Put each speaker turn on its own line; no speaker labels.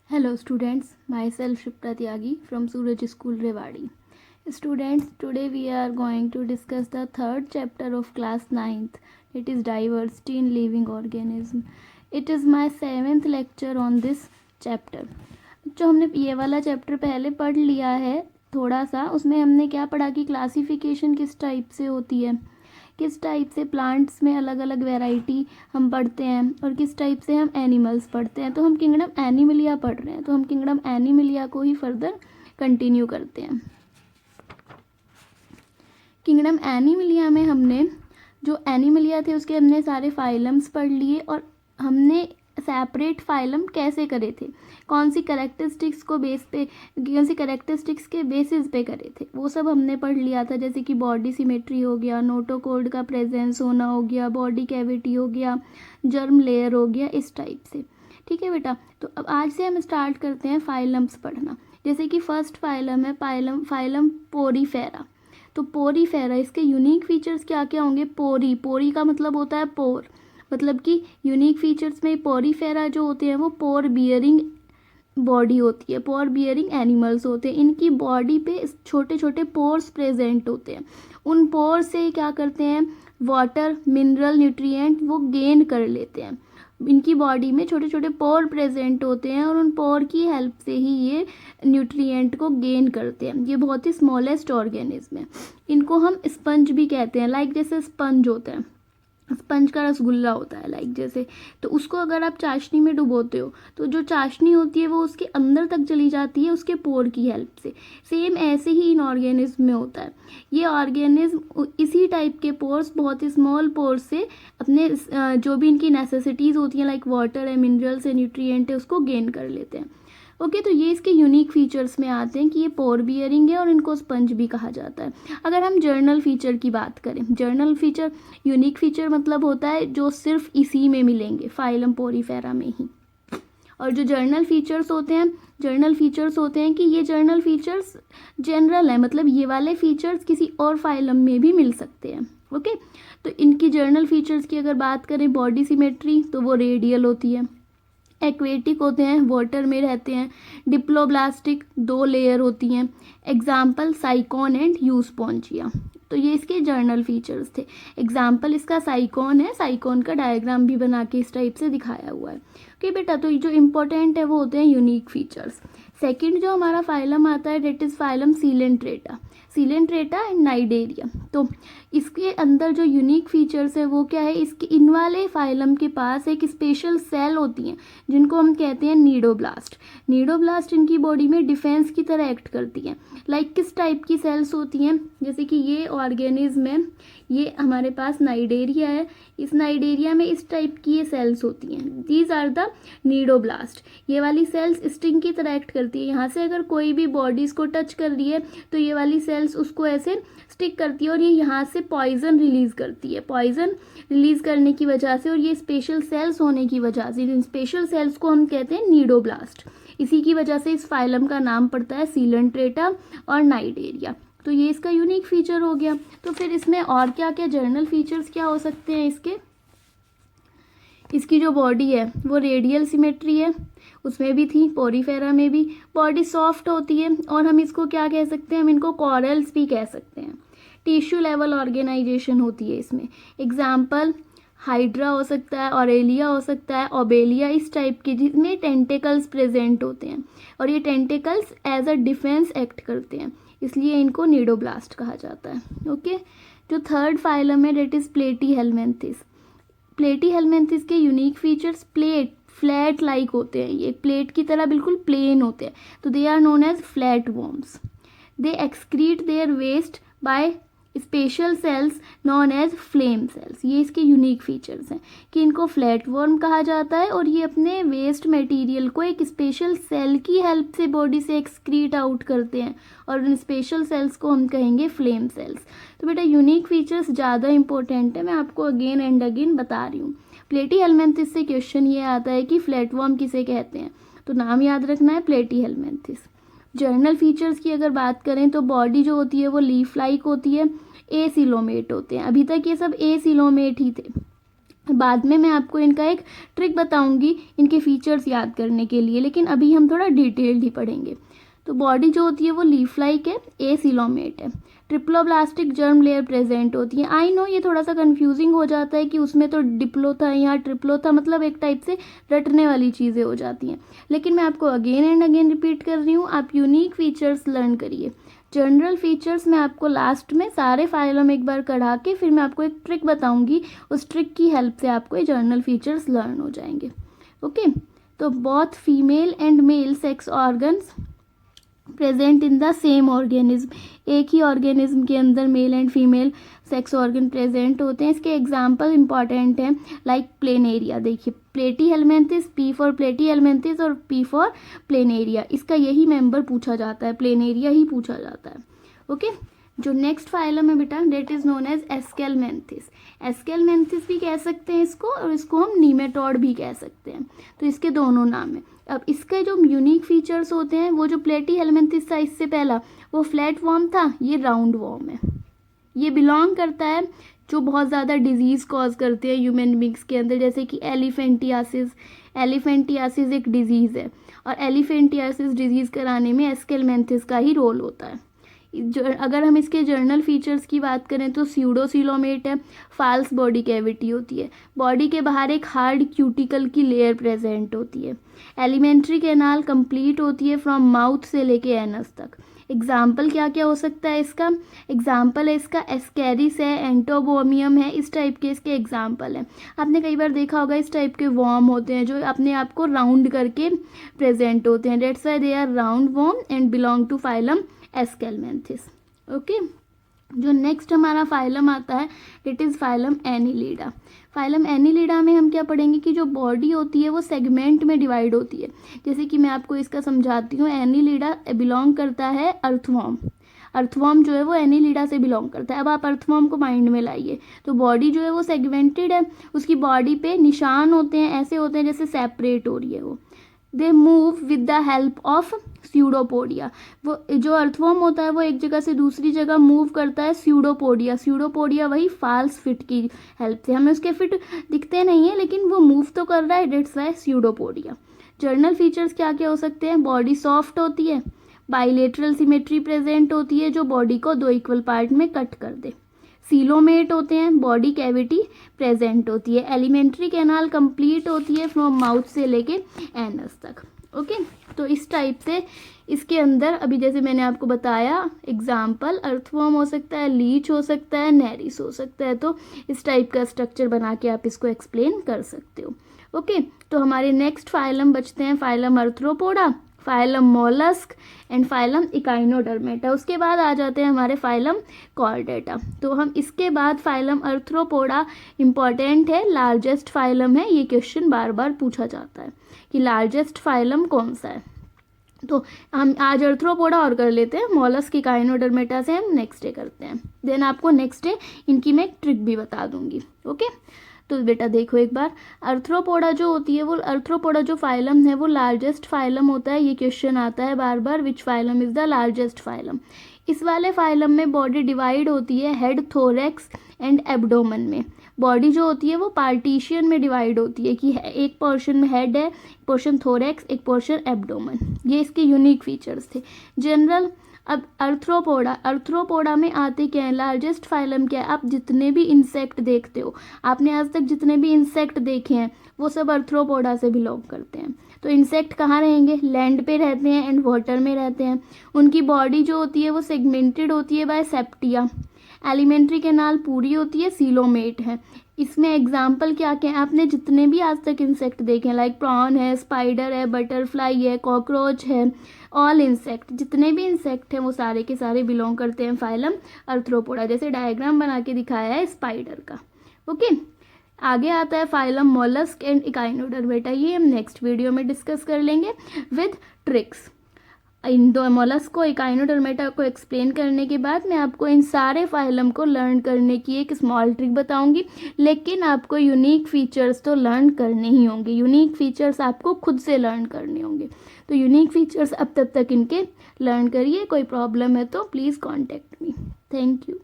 Hello students, myself Shipra Tyagi from Suraj School Rewari. Students, today we are going to discuss the third chapter of class 9th, it is diversity in living organism. It is my 7th lecture on this chapter. जो हमने ये वाला chapter पहले पढ़ लिया है थोड़ा सा, उसमें हमने क्या पढ़ा कि क्लासिफिकेशन किस टाइप से होती है, किस टाइप से प्लांट्स में अलग अलग वैरायटी हम पढ़ते हैं और किस टाइप से हम एनिमल्स पढ़ते हैं. तो हम किंगडम एनिमलिया पढ़ रहे हैं, तो हम किंगडम एनिमलिया को ही फर्दर कंटिन्यू करते हैं. किंगडम एनिमलिया में हमने जो एनिमलिया थे उसके हमने सारे फाइलम्स पढ़ लिए और हमने सेपरेट फाइलम कैसे करे थे, कौन सी करेक्टरिस्टिक्स को बेस पे, कौन सी करेक्टरिस्टिक्स के बेसिस पे करे थे, वो सब हमने पढ़ लिया था. जैसे कि बॉडी सिमेट्री हो गया, नोटोकॉर्ड का प्रेजेंस होना हो गया, बॉडी कैविटी हो गया, जर्म लेयर हो गया, इस टाइप से. ठीक है बेटा, तो अब आज से हम स्टार्ट करते हैं फाइलम्स पढ़ना. जैसे कि फर्स्ट फाइलम है फाइलम पोरीफेरा. तो पोरीफेरा, इसके यूनिक फीचर्स क्या क्या होंगे. पोरी का मतलब होता है पोर, मतलब कि यूनिक फीचर्स में पोरीफेरा जो होते हैं वो पोर बियरिंग बॉडी होती है, पोर बियरिंग एनिमल्स होते हैं. इनकी बॉडी पे छोटे छोटे पोर्स प्रेजेंट होते हैं. उन पोर से क्या करते हैं, वाटर, मिनरल, न्यूट्रिएंट वो गेन कर लेते हैं. इनकी बॉडी में छोटे छोटे पोर प्रेजेंट होते हैं और उन पोर की हेल्प से ही ये न्यूट्रिएंट को गेन करते हैं. ये बहुत ही स्मॉलेस्ट ऑर्गेनिज्म है. इनको हम स्पंज भी कहते हैं, लाइक जैसे स्पंज होता है, स्पंज का रसगुल्ला होता है लाइक जैसे, तो उसको अगर आप चाशनी में डुबोते हो तो जो चाशनी होती है वो उसके अंदर तक चली जाती है उसके पोर की हेल्प से. सेम ऐसे ही इन ऑर्गेनिज्म में होता है. ये ऑर्गेनिज्म इसी टाइप के पोर्स, बहुत ही स्मॉल पोर्स से अपने जो भी इनकी नेसेसिटीज़ होती हैं लाइक वाटर है, मिनरल्स है, न्यूट्रिएंट है, उसको गेन कर लेते हैं. ओके, तो ये इसके यूनिक फीचर्स में आते हैं कि ये पोर बियरिंग है और इनको स्पंज भी कहा जाता है. अगर हम जर्नल फीचर की बात करें, जर्नल फीचर, यूनिक फीचर मतलब होता है जो सिर्फ इसी में मिलेंगे, फाइलम पोरीफेरा में ही. और जो जर्नल फीचर्स होते हैं कि ये जर्नल फीचर्स जनरल है, मतलब ये वाले फीचर्स किसी और फाइलम में भी मिल सकते हैं. ओके, तो इनकी जर्नल फीचर्स की अगर बात करें, बॉडी सिमेट्री तो वो रेडियल होती है. एक्वेटिक होते हैं, वाटर में रहते हैं. डिप्लोब्लास्टिक 2 लेयर होती हैं. Example Sycon and Euspongia. तो ये इसके जर्नल फीचर्स थे. एग्जाम्पल इसका साइकॉन है, साइकॉन का डायग्राम भी बना के इस टाइप से दिखाया हुआ है. ओके बेटा, तो जो इम्पोर्टेंट है वो होते हैं यूनिक फीचर्स. सेकंड जो हमारा फाइलम आता है that is phylum Coelenterata and Cnidaria. तो इसके अंदर जो यूनिक फीचर्स है वो क्या है, इसके इन वाले फाइलम के पास एक स्पेशल सेल होती हैं जिनको हम कहते हैं नीडोब्लास्ट इनकी बॉडी में डिफेंस की तरह एक्ट करती हैं. लाइक किस टाइप की सेल्स होती हैं, जैसे कि ये ऑर्गेनिज्म है, ये हमारे पास नाइडेरिया है, इस नाइडेरिया में इस टाइप की ये सेल्स होती हैं. These are the cnidoblast. ये वाली सेल्स स्टिंग की तरह एक्ट करती है. यहाँ से अगर कोई भी बॉडीज को टच कर रही है तो ये वाली सेल्स उसको ऐसे स्टिक करती है और ये यहाँ से पॉइजन रिलीज करती है. पॉइजन रिलीज करने की वजह से और ये स्पेशल सेल्स होने की वजह से, इन स्पेशल सेल्स को हम कहते हैं नीडोब्लास्ट. इसी की वजह से इस फाइलम का नाम पड़ता है सीलेंट्रेटा और नाइडेरिया. तो ये इसका यूनिक फीचर हो गया. तो फिर इसमें और क्या क्या जर्नल फीचर्स क्या हो सकते हैं इसके. इसकी जो बॉडी है वो रेडियल सिमेट्री है, उसमें भी थी, पोरीफेरा में भी. बॉडी सॉफ्ट होती है और हम इसको क्या कह सकते हैं, हम इनको कॉरल्स भी कह सकते हैं. टिश्यू लेवल ऑर्गेनाइजेशन होती है इसमें. एग्जाम्पल हाइड्रा हो सकता है, ऑरेलिया हो सकता है, ओबेलिया, इस टाइप के जिसमें टेंटिकल्स प्रेजेंट होते हैं और ये tentacles as a defence act करते हैं, इसलिए इनको नीडोब्लास्ट कहा जाता है. ओके, जो थर्ड फाइलम है डेट इज़ प्लेटीहेल्मिन्थिस के यूनिक फीचर्स, फ्लैट लाइक होते हैं, ये प्लेट की तरह बिल्कुल प्लेन होते हैं. तो they are known as flatworms. They excrete their waste by special cells known as flame cells. ये इसके यूनिक फीचर्स हैं कि इनको फ्लैट वर्म कहा जाता है और ये अपने वेस्ट मटेरियल को एक स्पेशल सेल की हेल्प से बॉडी से एक्सक्रीट आउट करते हैं और उन स्पेशल सेल्स को हम कहेंगे फ्लेम सेल्स. तो बेटा यूनिक फीचर्स ज़्यादा इंपॉर्टेंट है, मैं आपको अगेन एंड अगेन बता रही हूँ. प्लेटीहेल्मिन्थिस से क्वेश्चन ये आता है कि फ्लैट वर्म किसे कहते हैं, तो नाम याद रखना है प्लेटीहेल्मिन्थिस. जर्नल फीचर्स की अगर बात करें तो बॉडी जो होती है वो लीफ लाइक होती है, एसिलोमेट होते हैं. अभी तक ये सब एसिलोमेट ही थे. बाद में मैं आपको इनका एक ट्रिक बताऊंगी इनके फीचर्स याद करने के लिए, लेकिन अभी हम थोड़ा डिटेल्ड ही पढ़ेंगे। तो बॉडी जो होती है वो लीफ लाइक है, एसिलोमेट है, ट्रिप्लोब्लास्टिक जर्म लेयर प्रेजेंट होती है। आई नो ये थोड़ा सा कंफ्यूजिंग हो जाता है कि उसमें तो डिप्लो था, यहाँ ट्रिप्लो था, मतलब एक टाइप से रटने वाली चीज़ें हो जाती हैं, लेकिन मैं आपको अगेन एंड अगेन रिपीट कर रही हूँ, आप यूनिक फीचर्स लर्न करिए। जनरल फीचर्स मैं आपको लास्ट में सारे फाइलम एक बार कढ़ा के फिर मैं आपको एक ट्रिक बताऊंगी, उस ट्रिक की हेल्प से आपको ये जनरल फीचर्स लर्न हो जाएंगे। ओके, तो both female and male sex organs present in the same organism, एक ही ऑर्गेनिज्म के अंदर male and female sex organ present होते हैं। इसके एग्जाम्पल इंपॉर्टेंट हैं, लाइक प्लेनेरिया, देखिए प्लेटी हेलमिंथिस, पी फॉर प्लेटी हेलमिंथिस और पी फॉर प्लेनेरिया, इसका यही मेंबर पूछा जाता है, प्लेनेरिया ही पूछा जाता है। ओके, जो नेक्स्ट फाइलम है बेटा that is known as Aschelminthes, Aschelminthes भी कह सकते हैं इसको, और इसको हम नीमेटोड भी कह सकते हैं, तो इसके दोनों नाम हैं। अब इसके जो यूनिक फीचर्स होते हैं, वो जो प्लेटी हेलमिंथिस था इससे पहला वो फ्लैट वॉर्म था, ये राउंड वॉर्म है। ये बिलोंग करता है जो बहुत ज़्यादा डिजीज़ कॉज करते हैं ह्यूमन बींग्स के अंदर, जैसे कि एलिफेंटियासिस, एलिफेंटियासिस एक डिजीज़ है और एलिफेंटियासिस डिजीज़ कराने में एस्केलमेंथिस का ही रोल होता है। अगर हम इसके जर्नल फीचर्स की बात करें तो स्यूडोसिलोमेट है, फाल्स बॉडी कैविटी होती है, बॉडी के बाहर एक हार्ड क्यूटिकल की लेयर प्रेजेंट होती है, एलिमेंट्री कैनाल कंप्लीट होती है फ्रॉम माउथ से लेके एनस तक। एग्जाम्पल क्या क्या हो सकता है इसका, एग्जाम्पल है इसका एस्केरिस है, एंटोबोमियम है, इस टाइप के इसके एग्जाम्पल है। आपने कई बार देखा होगा इस टाइप के वॉर्म होते हैं जो अपने आप को राउंड करके प्रेजेंट होते हैं, that's why they are roundworm and belong to phylum Aschelminthes. Okay, जो नेक्स्ट हमारा फाइलम आता है it is phylum Annelida. Phylum Annelida में हम क्या पढ़ेंगे कि जो बॉडी होती है वो सेगमेंट में डिवाइड होती है, जैसे कि मैं आपको इसका समझाती हूँ। एनिलिडा बिलोंग करता है अर्थवॉर्म, अर्थवॉर्म जो है वो एनिलिडा से बिलोंग करता है। अब आप अर्थवॉर्म को माइंड में लाइए, तो बॉडी जो है वो सेगमेंटेड है, उसकी बॉडी पे निशान होते हैं, ऐसे होते हैं जैसे सेपरेट हो रही है वो। They move with the help of pseudopodia, वो जो अर्थवॉर्म होता है वो एक जगह से दूसरी जगह मूव करता है स्यूडोपोडिया, स्यूडोपोडिया वही फाल्स फिट की हेल्प से, हमें उसके फिट दिखते नहीं है लेकिन वो मूव तो कर रहा है, that's why pseudopodia. Journal features क्या क्या हो सकते हैं, बॉडी सॉफ्ट होती है, बाइलेटरल सिमेट्री प्रेजेंट होती है जो बॉडी को दो इक्वल पार्ट में कट कर दे, सीलोमेट होते हैं, बॉडी कैविटी प्रेजेंट होती है, एलिमेंट्री कैनाल कंप्लीट होती है फ्रॉम माउथ से लेके एनस तक। ओके, तो इस टाइप से इसके अंदर अभी जैसे मैंने आपको बताया एग्जाम्पल अर्थवॉर्म हो सकता है, लीच हो सकता है, नेरिस हो सकता है, तो इस टाइप का स्ट्रक्चर बना के आप इसको एक्सप्लेन कर सकते हो। ओके, तो हमारे नेक्स्ट फाइलम बचते हैं phylum Arthropoda, phylum mollusc and phylum Echinodermata. उसके बाद आ जाते हैं हमारे फाइलम कॉर्डेटा। तो हम इसके बाद फाइलम अर्थ्रोपोडा इम्पॉर्टेंट है, लार्जेस्ट फाइलम है, ये क्वेश्चन बार बार पूछा जाता है कि लार्जेस्ट फाइलम कौन सा है। तो हम आज अर्थ्रोपोडा और कर लेते हैं, मोलस्क इकाइनोडर्मेटा से हम नेक्स्ट डे करते हैं, देन आपको नेक्स्ट डे इनकी मैं एक ट्रिक भी बता दूंगी। ओके, तो बेटा देखो एक बार, अर्थ्रोपोडा जो होती है वो, अर्थ्रोपोडा जो फाइलम है वो लार्जेस्ट फाइलम होता है, ये क्वेश्चन आता है बार बार, which phylum is the largest phylum. इस वाले फाइलम में बॉडी डिवाइड होती है हेड, थोरैक्स एंड एब्डोमेन में। बॉडी जो होती है वो पार्टीशियन में डिवाइड होती है कि एक पोर्शन में हेड है, एक पोर्शन थोरैक्स, एक पोर्शन एब्डोमेन, ये इसके यूनिक फीचर्स थे। जनरल, अब अर्थ्रोपोडा, अर्थ्रोपोडा में आते क्या है, लार्जेस्ट फाइलम क्या है, आप जितने भी इंसेक्ट देखते हो, आपने आज तक जितने भी इंसेक्ट देखे हैं वो सब अर्थ्रोपोडा से बिलोंग करते हैं। तो इंसेक्ट कहाँ रहेंगे, लैंड पे रहते हैं एंड वाटर में रहते हैं। उनकी बॉडी जो होती है वो सेगमेंटेड होती है बाय सेप्टिया, एलिमेंट्री कैनाल पूरी होती है, सीलोमेट है। इसमें एग्जाम्पल क्या क्या है, आपने जितने भी आज तक इंसेक्ट देखे हैं, लाइक प्रॉन है, स्पाइडर है, बटरफ्लाई है, कॉकरोच है, ऑल इंसेक्ट, जितने भी इंसेक्ट हैं वो सारे के सारे बिलोंग करते हैं फाइलम अर्थ्रोपोडा, जैसे डायग्राम बना के दिखाया है स्पाइडर का। ओके, आगे आता है फाइलम मोलस्क एंड इकाइनोडर्मेटा, ये हम नेक्स्ट वीडियो में डिस्कस कर लेंगे विद ट्रिक्स। इन दो मोलस्क को, इकाइनोडर्मेटा को एक्सप्लेन करने के बाद मैं आपको इन सारे फाइलम को लर्न करने की एक स्मॉल ट्रिक बताऊंगी, लेकिन आपको यूनिक फीचर्स तो लर्न करने ही होंगे, यूनिक फीचर्स आपको खुद से लर्न करने होंगे। तो यूनिक फीचर्स अब तब तक इनके लर्न करिए, कोई प्रॉब्लम है तो please contact me. Thank you.